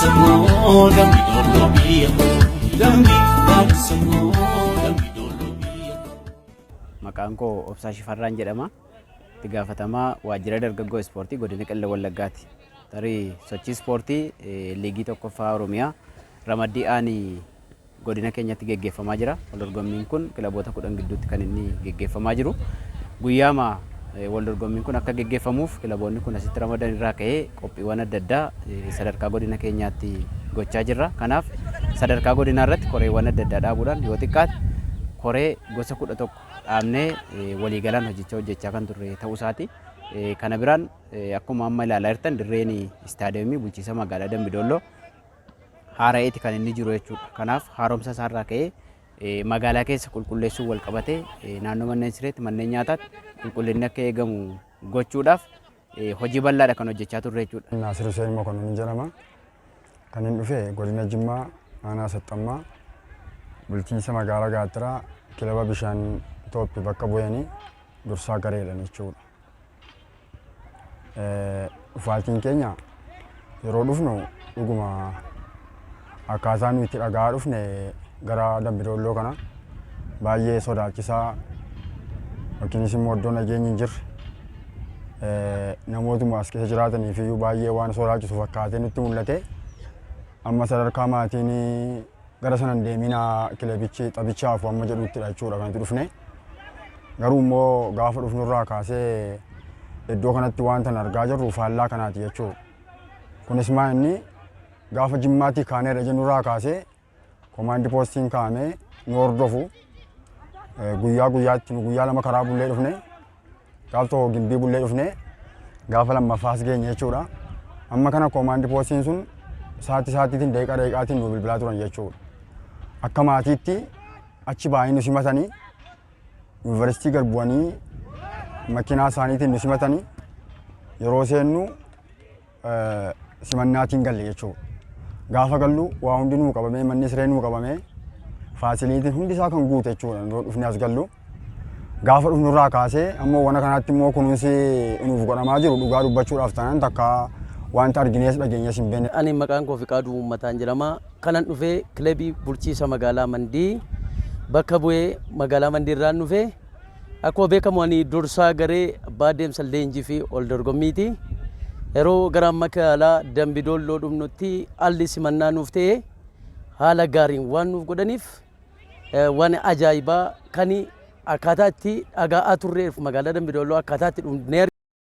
Baksamoo dambi dolloo biyya koo dambi baksamoo dambi dolloo biyya koo. Maqaan koo Obsaa Shifarraan jedhama. Itti gaafatamaa waajjira dargaggoo ispoortii godina Qellem Wallaggaati. Tarii sochii ispoortii liigii tokkoffaa Oromiyaa ramaddii aanii godina keenyatti geggeeffamaa jira. Waldorgommiin kun kilaboota 10 gidduutti kan inni geggeeffamaa jiru. Guyyaama waldorgommiin kun akka geggeeffamuuf kilaboonni kun asitti ramadan irraa ka'ee qophiiwwan adda addaa sadarkaa godina keenyaatti gochaa jirra. Kanaaf sadarkaa godinaa irratti koreewwan adda addaa dhaabuudhaan yoo xiqqaate koree gosa 11 dhaabnee waliigalaan hojjechaa kan turre ta'uu isaati. Kana biraan akkuma amma ilaalaa jirtan dirreen istaadiyoomii bulchiinsa magaalaa Dambidolloo haara'eeti kan inni jiru jechuudha. Kanaaf haaromsa isaarraa ka'ee magaalaa keessa qulqulleessuu wal qabatee naannoo manneen sireetti manneen nyaataatti qulqullinni akka eegamu gochuudhaaf hojii bal'aadha kan hojjechaa turre jechuudha. Naasir Hussein Mokonnin jedhama. Kan inni dhufe godina Jimmaa aanaa Saxxammaa bulchiinsa magaalaa Gaattiraa kilaba bishaan Itoophiyaa bakka bu'anii dursaa gareedhaan jechuudha. Dhufaatiin keenya yeroo dhufnu dhuguma akkaataa nuyi itti dhagaa dhufne gara Dambidolloo kana baay'ee sodaachisaa yookiinis immoo iddoo nageenyi hin jirre namootuma as keessa jiraataniif iyyuu baay'ee waan sodaachisu fakkaatee nutti mul'ate. Amma sadarkaa maatiin gara sanan deeminaa kilabichi taphichaaf amma jedhuttidha jechuudha kan itti dhufne. Garuu immoo gaafa dhufnurraa kaasee iddoo kanatti wanta argaa jirru faallaa kanaati jechuudha. Kunis maa inni gaafa Jimmaatii kaaneera jennurraa kaasee komaandi poostiin kaa'amee nu hordofu guyyaa guyyaatti nu guyyaa lama karaa bullee dhufne gaaf tokko gimbii bullee dhufne gaafa lammaffaas geenye jechuudha. Amma kana komaandi poostiin sun saatiitiin daqiiqaatiin nu bilbilaa turan jechuudha. Akka maatiitti achi baay'ee nu simatanii yuunivarsiitii gad bu'anii makiinaa isaaniitiin nu simatanii yeroo seennu simannaatiin galle jechuudha. Gaafa gallu waa hundi nuu qabamee manni siree nuu qabamee faasiliitiin hundi isaa kan guute jechuudha. Dhufne as gallu gaafa dhufnurraa kaasee ammoo wana kanaatti immoo kunuunsi nuuf godhamaa jiru dhugaa dubbachuudhaaf taanaan takka wanta arginees dhageenyas hin beekne. Ani maqaan koo Fiqaaduu Uummataan jedhama. Kanan dhufee kilabii bulchiinsa magaalaa Mandii bakka bu'ee magaalaa Mandii irraan dhufee akkuma beekamu ani dursaa garee abbaa deemsa leenjii fi ol dorgommiiti. Yeroo gara magaalaa Dambidolloo dhufnutti haalli simannaa nuuf ta'e haala gaariin waan nuuf godhaniif waan ajaa'ibaa kan akkaataa itti dhaga'aa turreef magaalaa Dambidolloo akkaataa itti dhufnee